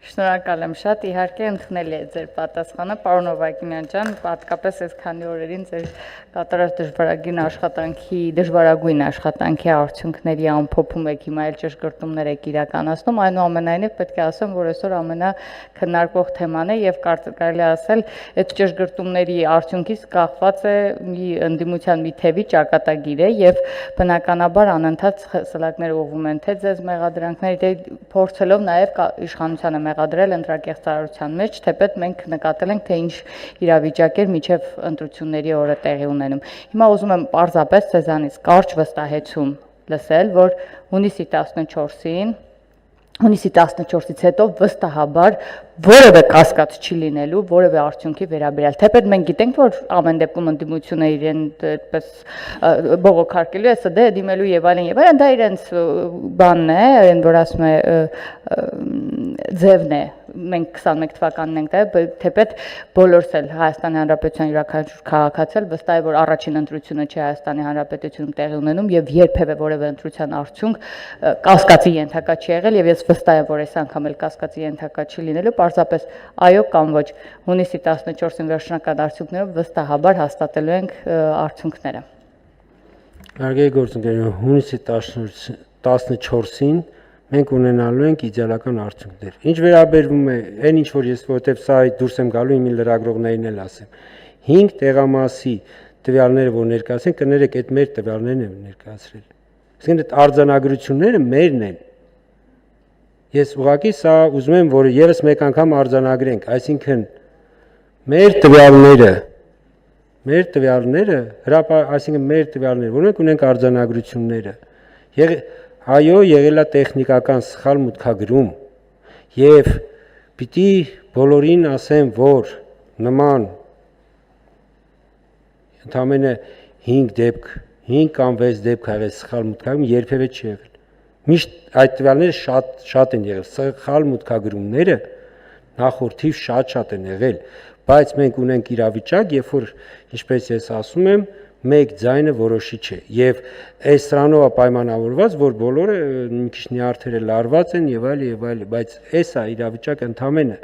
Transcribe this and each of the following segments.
Շնորհակալ եմ շատ, իհարկե ընդունելի է ձեր պատասխանը, պարոն Հովակիմյան ջան, պատկապես այս քանի օրերին ձեր կատարած դժվարագույն աշխատանքի արդյունքների ամփոփում եք հիմա էլ ճշգրտումներ եք իրականացնում, այնուամենայնիվ պետք է ասեմ, որ այսօր ամենաքննարկվող թեման է եւ կարելի է ասել, այդ ճշգրտումների արդյունքից կախված է մի ընդդիմության մի թևի ճակատագիր է եւ բնականաբար անընդհատ սլակները ուղղվում են թե ձեզ մեղադրանքների փորձելով նաեւ իշխանությանը մեղադրել ընտրակեղծ ծառայության մեջ, թեպետ մենք նկատել ենք, թե ինչ իրավիճակ էր մինչև ընտրությունների օրը տեղի ունենում։ Հիմա ուզում եմ պարզապես ձեզանից կարճ վստահեցում լսել, որ հունիսի 14-ից հետո վստահաբար որևէ կասկած չի լինելու որևէ արդյունքի վերաբերյալ։ Թեպետ մենք գիտենք, որ ամեն դեպքում ընդդիմությունը իրեն այդպես բողոքարկելու է, ՍԴ դիմելու եւ այլն, դա իրենց բանն է, այն որ ասում է ձևն է, մենք 21 թվականն ենք տա, թեպետ բոլորս էլ Հայաստանի Հանրապետության յուրաքանչյուր քաղաքացի վստահ է, որ առաջին ընտրությունը չի Հայաստանի Հանրապետությունում տեղի ունենում եւ երբեւե որևէ ընտրության արդյունք կասկածի ենթակա չի եղել եւ ես վստահ եմ, որ այս անգամ էլ կասկածի ենթակա չի լինելու, պարզապես այո կամ ոչ, հունիսի 14-ին վերջնական արդյունքներով վստահաբար հաստատելու ենք արդյունքները։ Հարգելի գործընկերներ, հունիսի 14-ին մենք ունենալու ենք իդեալական արդյունքներ։ Ինչ վերաբերվում է այն ինչ որ ես որտեվ սա դուրս եմ գալու իմի լրագրողներին էլ ասեմ։ 5 տեղամասի տվյալները որ ներկայացեն, կներեք այդ մեր տվյալներն են ներկայացրել։ Այսինքն այդ արձանագրությունները մերն են։ Ես ուղղակի սա ուզում եմ որ եւս մեկ անգամ արձանագրենք, այսինքն մեր տվյալները, որոնք ունենք արձանագրությունները, այո, եղել է տեխնիկական սխալ մուտքագրում եւ պիտի բոլորին ասեմ, որ նման ընդամենը 5 դեպք, 5 կամ 6 դեպք եղել սխալ մուտքագրում երբևէ չի եղել։ Միշտ այդ տվյալները շատ են եղել, սխալ մուտքագրումները նախորդիվ շատ են եղել, բայց մենք ունենք իրավիճակ, երբ որ ինչպես ես ասում եմ, մեկ ձայնը որոշիչ է եւ այս սրանով է պայմանավորված, որ բոլորը մի քիչ նյարդերը լարված են եւ այլ, բայց էսա իրավիճակը ընդամենը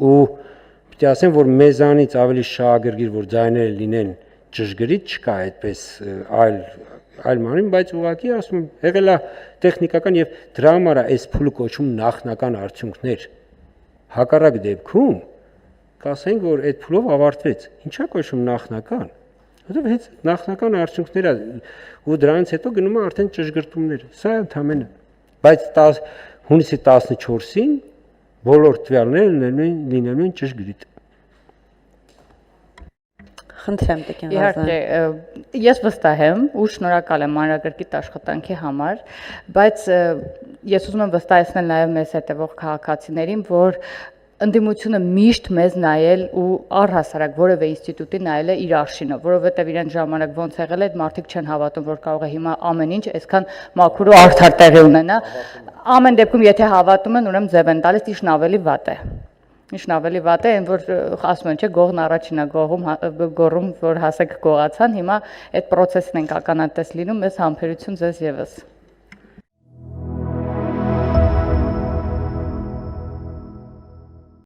ու պիտի ասեմ, որ մեզանից ավելի շահագրգիռ որ ձայները լինեն ճշգրիտ չկա այդպես այլ մանրին, բայց ուղղակի ասում եմ, եղել է տեխնիկական եւ դրա համար է այս փուլը կոչվում նախնական արդյունքներ։ Հակառակ դեպքում կասենք, որ այդ փուլով ավարտվեց։ Ինչա կոչվում նախնական։ Որտեւ հենց նախնական արդյունքները ու դրանից հետո գնում է արդեն ճշգրտումները։ Սա ընդամենը։ Բայց հունիսի 14-ին բոլոր տվյալները լինելու են ճշգրիտ։ Խնդրեմ Տիկին Ղազարյան։ Իհարկե, ես վստահ եմ ու շնորհակալ եմ մանրակրկիտ աշխատանքի համար, բայց ես ուզում եմ վստահեցնել նաև մեզ հետևող քաղաքացիներին, որ ընդդիմությունը միշտ մեզ նայել ու առհասարակ որևէ ինստիտուտի նայել է իր արշինով, որովհետև իրեն ժամանակ ոնց եղել է, այդ մարդիկ չեն հավատում, որ կարող է հիմա ամեն ինչ այսքան մաքուր ու արդար տեղի ունենա։ Ամեն դեպքում, եթե հավատում են, ուրեմն ձև են տալիս, իշն ավելի վատ է։ Իշն ավելի վատ է, այն որ ասում են, չէ, գողն առաջինն է գոռում, որ հասեք գողացան, հիմա այդ process-ն ենք ականատես լինում, մեզ համբերություն ձեզ եւս։